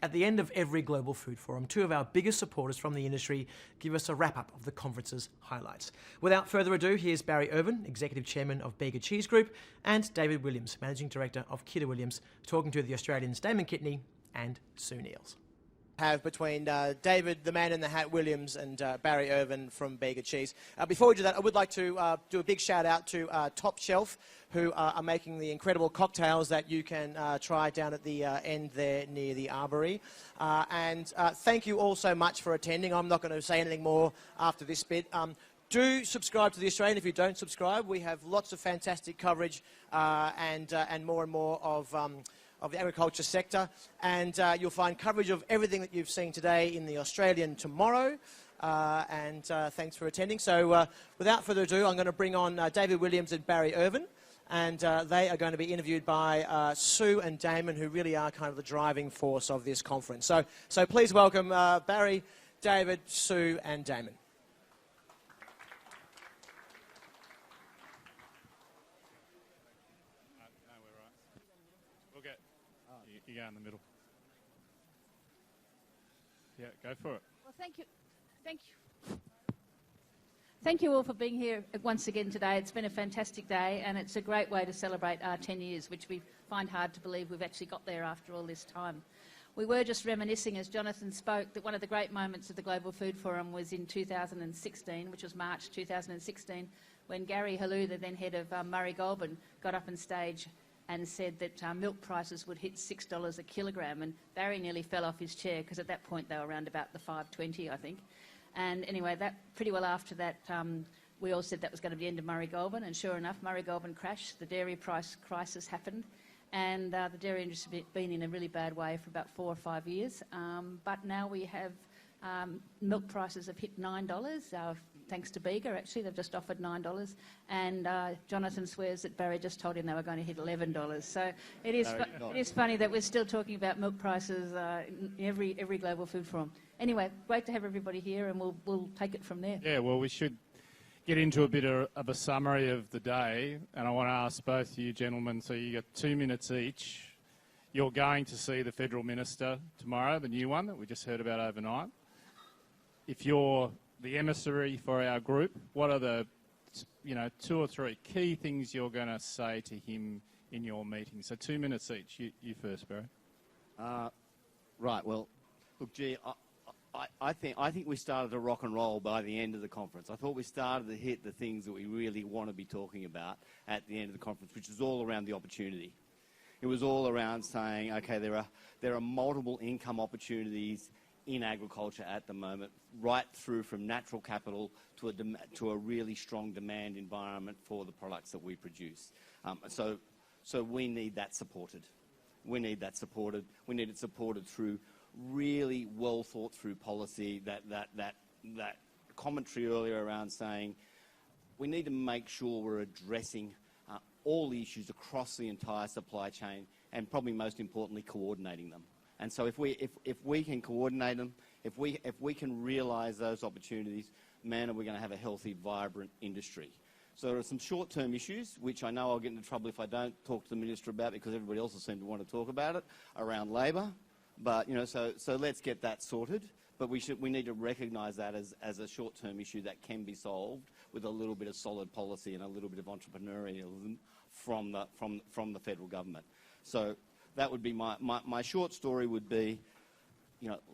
At the end of every Global Food Forum, two of our biggest supporters from the industry give us a wrap-up of the conference's highlights. Without further ado, here's Barry Irvin, Executive Chairman of Bega Cheese Group, and David Williams, Managing Director of Kidder Williams, talking to the Australians Damon Kitney and Sue Neils. Have between David, the man in the hat, Williams, and Barry Irvin from Bega Cheese. Before we do that, I would like to do a big shout out to Top Shelf, who are making the incredible cocktails that you can try down at the end there near the Arbory. And thank you all so much for attending. I'm not going to say anything more after this bit. Do subscribe to The Australian if you don't subscribe. We have lots of fantastic coverage and more of the agriculture sector, and you'll find coverage of everything that you've seen today in The Australian tomorrow, and thanks for attending. So without further ado, I'm going to bring on David Williams and Barry Irvin, and they are going to be interviewed by Sue and Damon, who really are kind of the driving force of this conference. So please welcome Barry, David, Sue and Damon. You go in the middle. Yeah, go for it. Well, thank you. Thank you all for being here once again today. It's been a fantastic day, and it's a great way to celebrate our 10 years, which we find hard to believe we've actually got there after all this time. We were just reminiscing, as Jonathan spoke, that one of the great moments of the Global Food Forum was in 2016, which was March 2016, when Gary Helou, the then head of Murray Goulburn, got up on stage and said that milk prices would hit $6 a kilogram, and Barry nearly fell off his chair because at that point they were around about the $5.20, I think. And anyway, that pretty well after that, we all said that was going to be the end of Murray Goulburn, and sure enough, Murray Goulburn crashed. The dairy price crisis happened, and the dairy industry has been in a really bad way for about 4 or 5 years. But now we have milk prices have hit $9. Thanks to Bega, actually, they've just offered $9, and Jonathan swears that Barry just told him they were going to hit $11. So it is funny that we're still talking about milk prices in every Global Food Forum. Anyway, great to have everybody here, and we'll take it from there. Yeah, well, we should get into a bit of a summary of the day, and I want to ask both of you gentlemen, so you got 2 minutes each. You're going to see the Federal Minister tomorrow, the new one that we just heard about overnight. If you're the emissary for our group, what are the 2 or 3 key things you're going to say to him in your meeting? So 2 minutes each. You first, Barry. Right. Well, look, gee, I think we started to rock and roll by the end of the conference. I thought we started to hit the things that we really want to be talking about at the end of the conference, which is all around the opportunity. It was all around saying, okay, there are multiple income opportunities in agriculture at the moment, right through from natural capital to a really strong demand environment for the products that we produce. So we need that supported. We need that supported. We need it supported through really well thought through policy. That commentary earlier around saying we need to make sure we're addressing all the issues across the entire supply chain, and probably most importantly, coordinating them. And so if we can coordinate them, if we can realise those opportunities, man, are we going to have a healthy, vibrant industry. So there are some short-term issues, which I know I'll get into trouble if I don't talk to the Minister about, because everybody else will seem to want to talk about it, around labour. But, so let's get that sorted. But we need to recognise that as a short-term issue that can be solved with a little bit of solid policy and a little bit of entrepreneurialism from the federal government. So that would be my short story would be,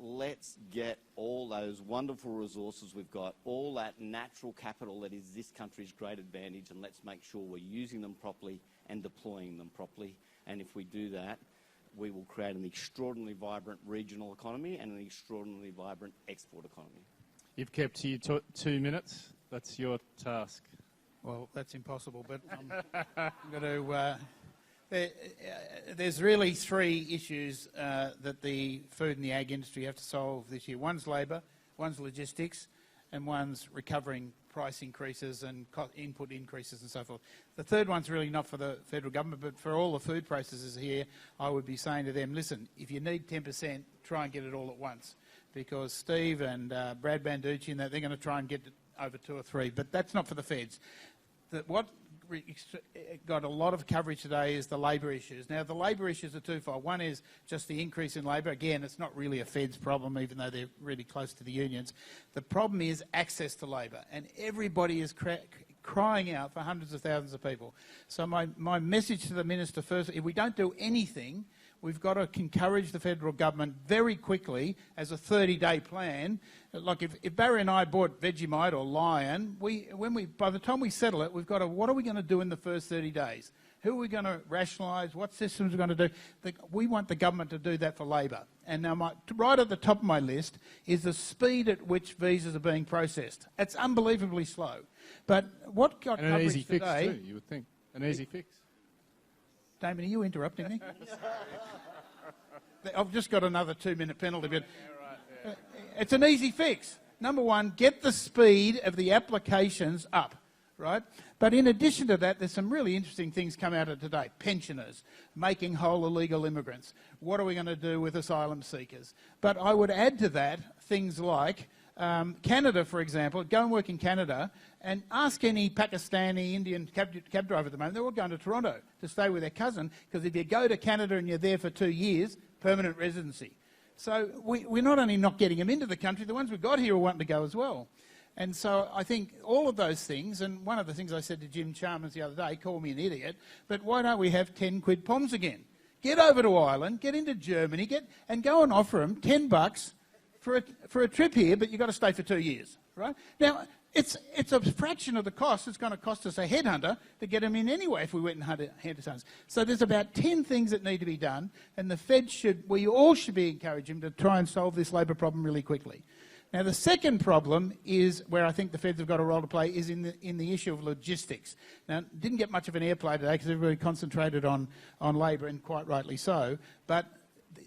let's get all those wonderful resources we've got, all that natural capital that is this country's great advantage, and let's make sure we're using them properly and deploying them properly. And if we do that, we will create an extraordinarily vibrant regional economy and an extraordinarily vibrant export economy. You've kept to your 2 minutes. That's your task. Well, that's impossible, but I'm going to... There's really 3 issues that the food and the ag industry have to solve this year. One's labour, one's logistics, and one's recovering price increases and input increases and so forth. The third one's really not for the federal government, but for all the food processors here, I would be saying to them, listen, if you need 10%, try and get it all at once. Because Steve and Brad Banducci and that, they're going to try and get it over 2 or 3, but that's not for the feds. What got a lot of coverage today is the labour issues. Now, the labour issues are twofold. One is just the increase in labour. Again, it's not really a Feds problem, even though they're really close to the unions. The problem is access to labour, and everybody is crying out for hundreds of thousands of people. So my message to the Minister first, if we don't do anything, we've got to encourage the federal government very quickly as a 30-day plan. Like if Barry and I bought Vegemite or Lion, by the time we settle it, we've got to, what are we going to do in the first 30 days? Who are we going to rationalise? What systems are we going to do? We want the government to do that for labour. And now right at the top of my list is the speed at which visas are being processed. It's unbelievably slow. But what got and an coverage easy fix today... too, you would think. An easy fix. Damien, are you interrupting me? I've just got another 2-minute penalty, but it's an easy fix. Number one, get the speed of the applications up, right? But in addition to that, there's some really interesting things come out of today. Pensioners, making whole illegal immigrants. What are we going to do with asylum seekers? But I would add to that things like Canada, for example. Go and work in Canada and ask any Pakistani, Indian cab driver at the moment. They're all going to Toronto to stay with their cousin, because if you go to Canada and you're there for 2 years, permanent residency. So we're not only not getting them into the country, the ones we've got here are wanting to go as well. And so I think all of those things, and one of the things I said to Jim Chalmers the other day, call me an idiot, but why don't we have 10 quid POMs again? Get over to Ireland, get into Germany, and go and offer them $10 for a trip here, but you've got to stay for 2 years, right? Now, it's a fraction of the cost it's going to cost us a headhunter to get them in anyway if we went and hunted headhunters. So there's about 10 things that need to be done, and the Feds we all should be encouraging them to try and solve this labour problem really quickly. Now, the second problem is where I think the Feds have got a role to play is in the issue of logistics. Now, didn't get much of an airplay today because everybody concentrated on labour, and quite rightly so, but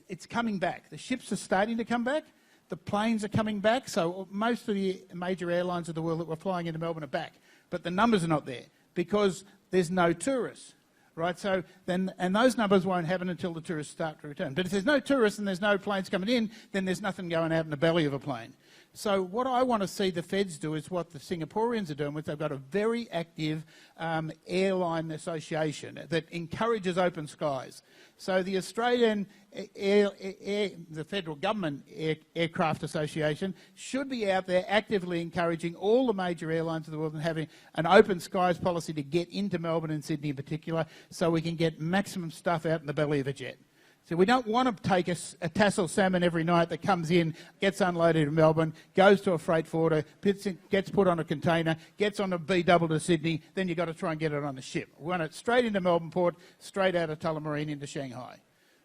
it's coming back. The ships are starting to come back. The planes are coming back, so most of the major airlines of the world that were flying into Melbourne are back. But the numbers are not there because there's no tourists, right? So and those numbers won't happen until the tourists start to return. But if there's no tourists and there's no planes coming in, then there's nothing going out in the belly of a plane. So what I want to see the Feds do is what the Singaporeans are doing, which they've got a very active airline association that encourages open skies. So the Australian the federal government aircraft association should be out there actively encouraging all the major airlines of the world and having an open skies policy to get into Melbourne and Sydney in particular, so we can get maximum stuff out in the belly of a jet. So we don't want to take a tassel salmon every night that comes in, gets unloaded in Melbourne, goes to a freight forwarder, gets put on a container, gets on a B-double to Sydney, then you've got to try and get it on a ship. We want it straight into Melbourne Port, straight out of Tullamarine into Shanghai.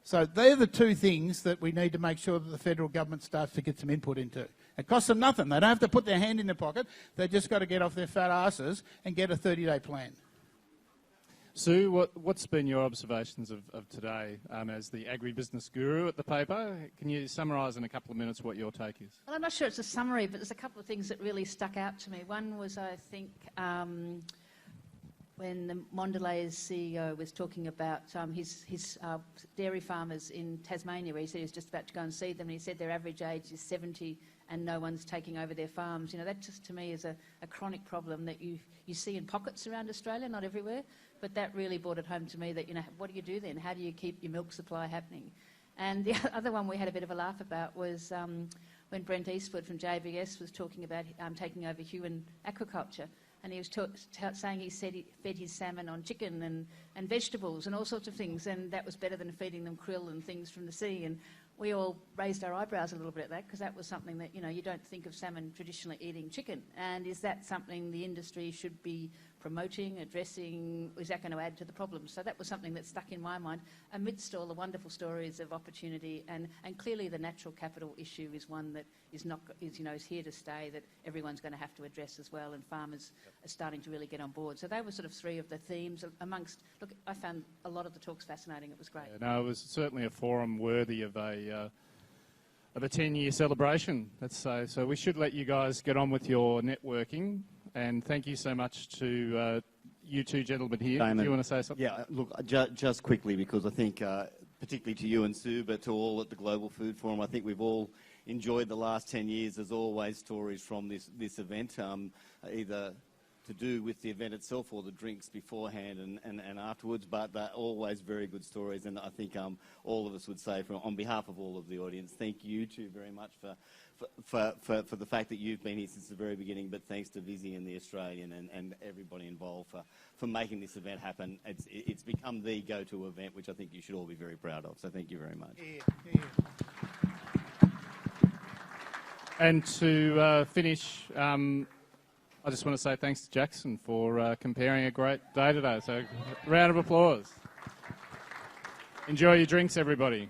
So they're the two things that we need to make sure that the federal government starts to get some input into. It costs them nothing. They don't have to put their hand in their pocket. They've just got to get off their fat asses and get a 30-day plan. Sue, what's been your observations of today as the agribusiness guru at the paper? Can you summarise in a couple of minutes what your take is? Well, I'm not sure it's a summary, but there's a couple of things that really stuck out to me. One was, I think, when the Mondelez CEO was talking about his dairy farmers in Tasmania, where he said he was just about to go and see them, and he said their average age is 70 and no one's taking over their farms. You know, that just to me is a chronic problem that you see in pockets around Australia, not everywhere, but that really brought it home to me that, you know, what do you do then? How do you keep your milk supply happening? And the other one we had a bit of a laugh about was when Brent Eastwood from JBS was talking about taking over Huon aquaculture. And he was saying he fed his salmon on chicken and vegetables and all sorts of things, and that was better than feeding them krill and things from the sea. And we all raised our eyebrows a little bit at that, because that was something that, you know, you don't think of salmon traditionally eating chicken. And is that something the industry should be promoting, addressing? Is that going to add to the problem? So that was something that stuck in my mind amidst all the wonderful stories of opportunity. And clearly the natural capital issue is one that is here to stay, that everyone's going to have to address as well, and farmers are starting to really get on board. So they were sort of three of the themes amongst. Look, I found a lot of the talks fascinating. It was great. Yeah, no, it was certainly a forum worthy of a 10-year celebration, let's say. So we should let you guys get on with your networking. And thank you so much to you two gentlemen here. Damon, do you want to say something? Yeah, look, just quickly, because I think, particularly to you and Sue, but to all at the Global Food Forum, I think we've all enjoyed the last 10 years. There's always stories from this event, either to do with the event itself or the drinks beforehand and afterwards, but they're always very good stories, and I think all of us would say, on behalf of all of the audience, thank you two very much for the fact that you've been here since the very beginning, but thanks to Vizzy and the Australian and everybody involved for making this event happen. It's become the go-to event, which I think you should all be very proud of, so thank you very much. Yeah. And to finish, I just want to say thanks to Jackson for comparing a great day today. So, round of applause. Enjoy your drinks, everybody.